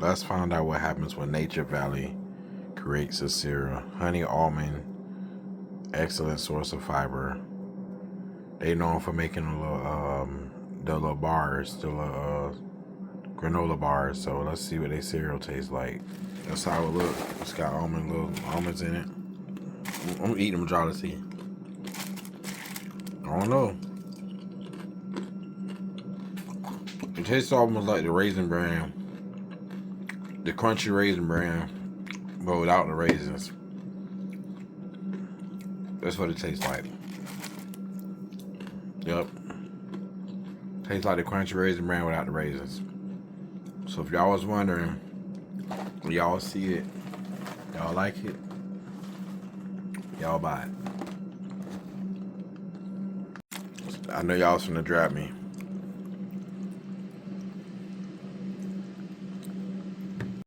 Let's find out what happens when Nature Valley creates a cereal. Honey almond, excellent source of fiber. They known for making the little bars, the little granola bars. So let's see what their cereal tastes like. That's how it looks. It's got little almonds in it. I'm eating them dry to see. I don't know. It tastes almost like the Raisin Bran, the crunchy Raisin Bran, but without the raisins. That's what it tastes like. Yep. Tastes like the crunchy Raisin Bran without the raisins. So if y'all was wondering, y'all see it, y'all like it, y'all buy it. I know y'all was finna drop me.